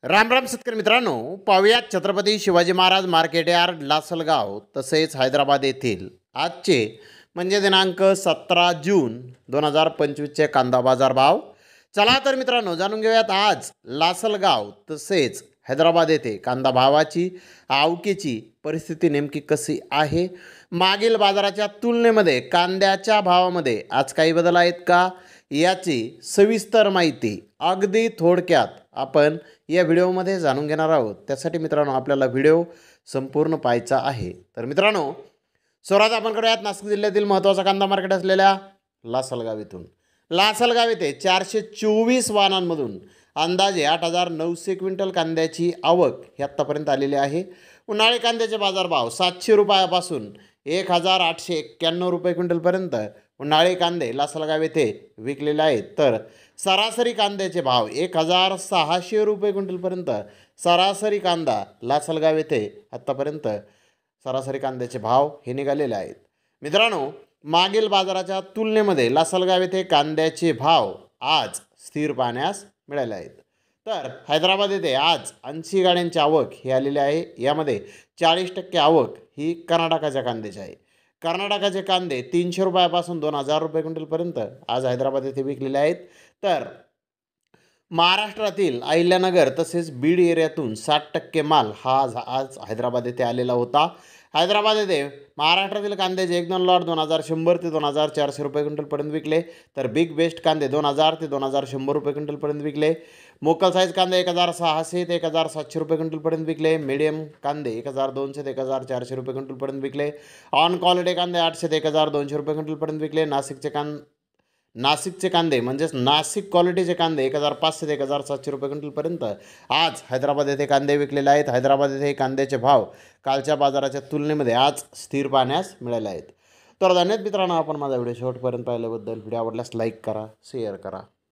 राम राम शेतकरी मित्रांनो, पाहुयात छत्रपती शिवाजी महाराज मार्केट यार्ड लासलगाव तसेच हैदराबाद येथील आजचे म्हणजे दिनांक 17 जून 2025चे कांदा बाजार भाव. चला तर मित्रांनो, जाणून घेऊयात आज लासलगाव तसेच हैदराबाद येथे कांदा भावाची आवकेची परिस्थिती नेमकी कशी आहे. मागील बाजाराच्या तुलनेमध्ये कांद्याच्या भावामध्ये आज काही बदल आहेत का, याची सविस्तर माहिती अगदी थोडक्यात आपण या व्हिडिओमध्ये जाणून घेणार आहोत. त्यासाठी मित्रांनो आपल्याला व्हिडिओ संपूर्ण पाहायचा आहे. तर मित्रांनो, सर्वात आपण करूयात नाशिक जिल्ह्यातील महत्त्वाचा कांदा मार्केट असलेल्या लासलगाव येथून. लासलगाव येथे 424 वाहनांमधून अंदाजे 8,900 क्विंटल कांद्याची आवक ही आत्तापर्यंत आलेली आहे. उन्हाळी कांद्याचे बाजारभाव 700 रुपयापासून 1,891 रुपये क्विंटलपर्यंत उन्हाळी कांदे लासलगाव येथे विकलेले आहेत. तर सरासरी कांद्याचे भाव 1,600 रुपये क्विंटलपर्यंत सरासरी कांदा लासलगाव येथे आत्तापर्यंत सरासरी कांद्याचे भाव हे निघालेले आहेत. मित्रांनो, मागील बाजाराच्या तुलनेमध्ये लासलगाव येथे कांद्याचे भाव आज स्थिर पाहण्यास मिळाले आहेत. तर हैदराबाद येथे आज 80 गाड्यांची आवक ही आलेली आहे. यामध्ये 40% आवक ही कर्नाटकाच्या कांद्याची आहे. कर्नाटकाचे कांदे 300 रुपयापासून 2,000 रुपये क्विंटलपर्यंत आज हैदराबाद येथे विकलेले आहेत. तर महाराष्ट्रातील अहिल्यानगर तसेच बीड एरियातून 60% माल हा आज हैदराबाद येथे आलेला होता. हैदराबाद येथे महाराष्ट्रातील कांद्याचे 1-2 लॉट 2,100 ते 2,400 रुपये क्विंटलपर्यंत विकले. तर बिग बेस्ट कांदे 2,000 ते 2,100 रुपये क्विंटलपर्यंत विकले. मोकल साईज कांदे 1,600 ते 1,700 रुपये क्विंटलपर्यंत विकले. मीडियम कांदे 1,200 ते 1,400 रुपये क्विंटलपर्यंत विकले. ऑन क्वालिटी कांदे 800 ते 1,200 रुपये क्विंटलपर्यंत विकले. नाशिकचे कांदे म्हणजेच नाशिक क्वालिटीचे कांदे 1,500 ते 1,700 रुपये क्विंटलपर्यंत आज हैदराबाद येथे कांदे विकलेले आहेत. हैदराबाद येथे कांद्याचे भाव कालच्या बाजाराच्या तुलनेमध्ये आज स्थिर पाहण्यास मिळाले आहेत. तर धन्यवाद मित्रांनो, आपण माझा व्हिडिओ शेवटपर्यंत पाहिल्याबद्दल. व्हिडिओ आवडल्यास लाईक करा, शेअर करा.